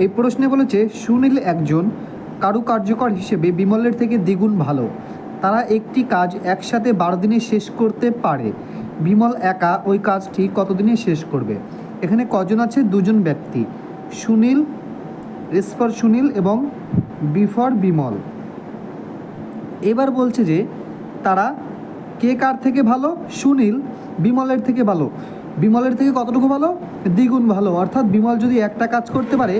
এই প্রশ্নে বলেছে সুনীল একজন কারুকার্যকর হিসেবে বিমলের থেকে দ্বিগুণ ভালো। তারা একটি কাজ একসাথে 12 দিনে শেষ করতে পারে। বিমল একা ওই কাজটি কত দিনে শেষ করবে? এখানে কজন আছে? দুজন ব্যক্তি, সুনীল, এস ফর সুনীল এবং বি ফর বিমল। এবার বলছে যে তারা কে কার থেকে ভালো? সুনীল বিমলের থেকে ভালো। বিমলের থেকে কতটুকু ভালো? দ্বিগুণ ভালো। অর্থাৎ বিমল যদি একটা কাজ করতে পারে,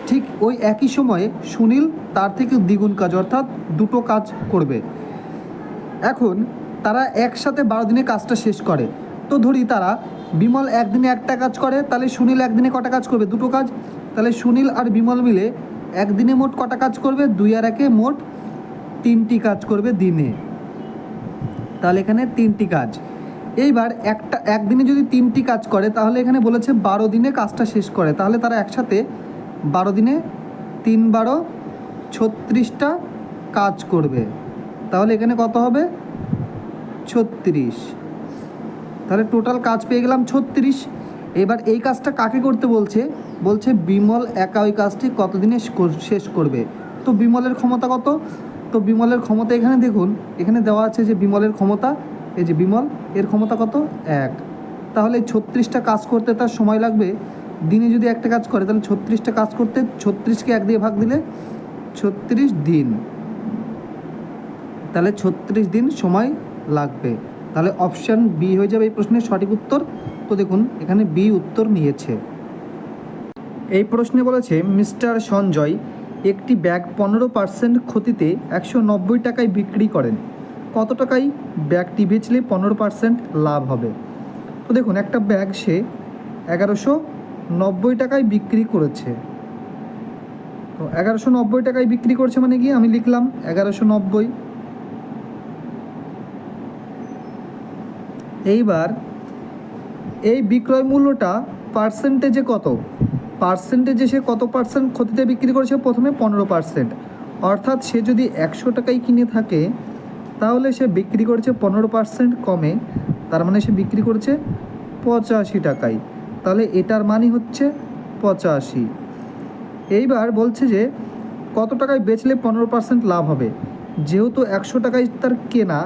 ঠিক ওই একই সময়ে সুনীল তার থেকে দ্বিগুণ কাজ, অর্থাৎ দুটো কাজ করবে। এখন তারা একসাথে 12 দিনে কাজটা শেষ করে। তো ধরি তারা বিমল একদিনে একটা কাজ করে, তাহলে সুনীল একদিনে কটা কাজ করবে? দুটো কাজ। তাহলে সুনীল আর বিমল মিলে একদিনে মোট কটা কাজ করবে? 2 আর 1 মোট 3টি কাজ করবে দিনে। তাহলে এখানে 3টি কাজ। এইবার একদিনে যদি 3টি কাজ করে, তাহলে এখানে বলেছে 12 দিনে কাজটা শেষ করে। তাহলে তারা একসাথে 12 দিনে 3 12 36টা কাজ করবে। তাহলে এখানে কত হবে? 36। তাহলে টোটাল কাজ পেয়ে গেলাম 36। এবার এই কাজটা কাকে করতে বলছে? বলছে বিমল একা ওই কাজটি কত দিনে শেষ করবে। তো বিমলের ক্ষমতা কত? তো বিমলের ক্ষমতা এখানে দেখুন, এখানে দেওয়া আছে যে বিমলের ক্ষমতা, এই যে বিমল, এর ক্ষমতা কত? 1। তাহলে 36টা কাজ করতে তার সময় লাগবে। দিনে যদি একটা কাজ করে, তাহলে 36টা কাজ করতে 36কে 1 দিয়ে ভাগ দিলে 36 দিন। তাহলে 36 দিন সময় লাগবে। তাহলে অপশান বি হয়ে যাবে এই প্রশ্নের সঠিক উত্তর। তো দেখুন এখানে বি উত্তর নিয়েছে। এই প্রশ্নে বলেছে মিস্টার সঞ্জয় একটি ব্যাগ 15% ক্ষতিতে 190 টাকায় বিক্রি করেন। কত টাকায় ব্যাগটি বেচলে 15% লাভ হবে? তো দেখুন একটা ব্যাগ সে 1190 টাকায় বিক্রি করেছে। তো 1190 টাকায় বিক্রি করছে মানে কি, আমি লিখলাম 1190। এইবার এই বিক্রয় মূল্যটা পার্সেন্টেজে কত? পার্সেন্টেজে সে কত পার্সেন্ট ক্ষতিতে বিক্রি করেছে? প্রথমে 15%। অর্থাৎ সে যদি 100 টাকায় কিনে থাকে, তাহলে সে বিক্রি করেছে 15% কমে, তার মানে সে বিক্রি করেছে 85 টাকায়। তাহলে এটার মানই হচ্ছে 85। এইবার বলছে যে কত টাকায় বেচলে 15% লাভ হবে। যেহেতু 100 টাকায় তার কেনা,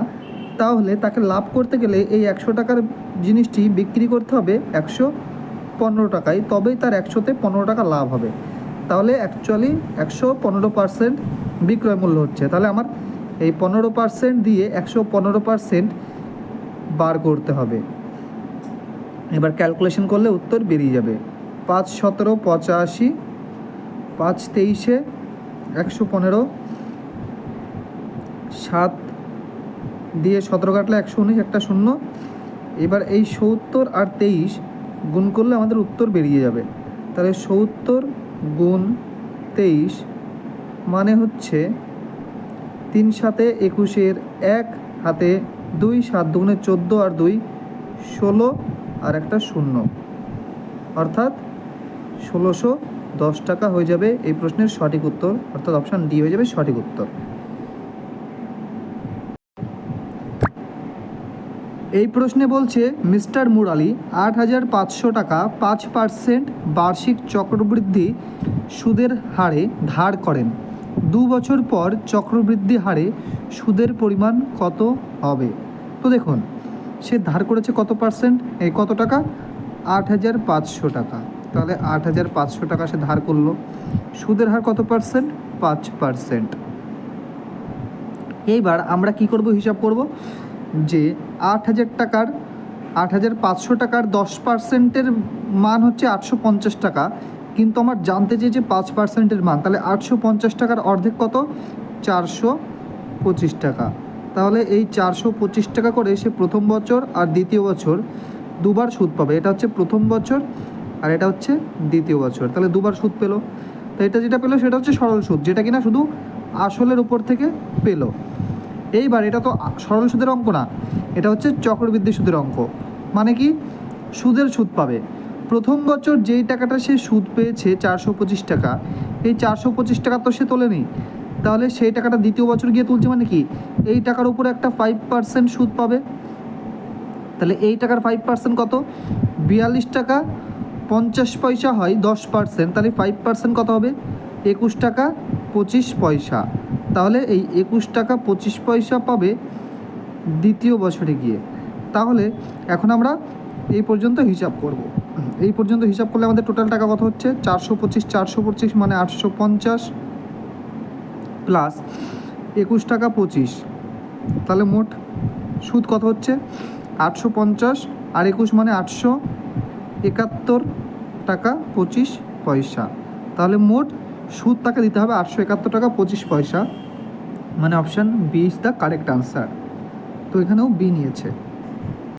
তাহলে তাকে লাভ করতে গেলে এই 100 টাকার জিনিসটি বিক্রি করতে হবে 115 টাকায়, তবেই তার 100তে 15 টাকা লাভ হবে। তাহলে অ্যাকচুয়ালি 115% বিক্রয় মূল্য হচ্ছে। তাহলে আমার এই 15% দিয়ে 115% বার করতে হবে। এবার ক্যালকুলেশন করলে উত্তর বেরিয়ে যাবে। 5 17 85, 5 23 115, 7 দিয়ে 17 কাটলে 119, একটা শূন্য। এবার এই 70 আর 23 গুণ করলে আমাদের উত্তর বেরিয়ে যাবে। তাহলে 70 গুণ 23 মানে হচ্ছে 3 7 21, 1 হাতে 2, 7 দুগুণে 14 আর 2 16 আর একটা শূন্য, অর্থাৎ 1610 টাকা হয়ে যাবে এই প্রশ্নের সঠিক উত্তর। অর্থাৎ অপশান ডি হয়ে যাবে সঠিক উত্তর। এই প্রশ্নে বলছে মিস্টার মুরালি 8500 টাকা 5% বার্ষিক চক্রবৃদ্ধি সুদের হারে ধার করেন। 2 বছর পর চক্রবৃদ্ধি হারে সুদের পরিমাণ কত হবে? তো দেখুন সে ধার করেছে কত পার্সেন্ট, কত টাকা? 8500 টাকা। তাহলে 8500 টাকা সে ধার করলো, সুদের হার কত পার্সেন্ট? 5%। এইবার আমরা কি করব? হিসাব করব যে 8500 টাকার 10%-এর মান হচ্ছে 850 টাকা, কিন্তু আমার জানতে চেয়েছে 5%-এর মান। তাহলে 850 টাকার অর্ধেক কত? 425 টাকা। তাহলে এই 425 টাকা করে সে প্রথম বছর আর দ্বিতীয় বছর দুবার সুদ পাবে। এটা হচ্ছে প্রথম বছর আর এটা হচ্ছে দ্বিতীয় বছর, তাহলে দুবার সুদ পেলো। তো এটা যেটা পেলো সেটা হচ্ছে সরল সুদ, যেটা কিনা শুধু আসলের উপর থেকে পেলো। এইবার এটা তো সরল সুদের অঙ্ক না, এটা হচ্ছে চক্রবৃদ্ধি সুদের অঙ্ক। মানে কি? সুদের সুদ পাবে। প্রথম বছর যেই টাকাটা সে সুদ পেয়েছে 425 টাকা, এই 425 টাকা তো সে তোলেনি, তাহলে সেই টাকাটা দ্বিতীয় বছর গিয়ে তুলছে। মানে কি? এই টাকার উপরে একটা 5% সুদ পাবে। তাহলে এই টাকার 5% কত? 42 টাকা 50 পয়সা হয় 10%, তাহলে 5% কত হবে? 21 টাকা 25 পয়সা। তাহলে এই 21 টাকা 25 পয়সা পাবে দ্বিতীয় বছরে গিয়ে। তাহলে এখন আমরা এই পর্যন্ত হিসাব করব। এই পর্যন্ত হিসাব করলে আমাদের টোটাল টাকা কত হচ্ছে? 425 মানে 850 প্লাস 21 টাকা 25, তাহলে মোট সুদ কত হচ্ছে? 850 আর 21 মানে 871 টাকা 25 পয়সা। তাহলে মোট সুদ টাকা দিতে হবে 871 টাকা 25 পয়সা, মানে option B is the correct answer. তো এখানেও বি নিয়েছে।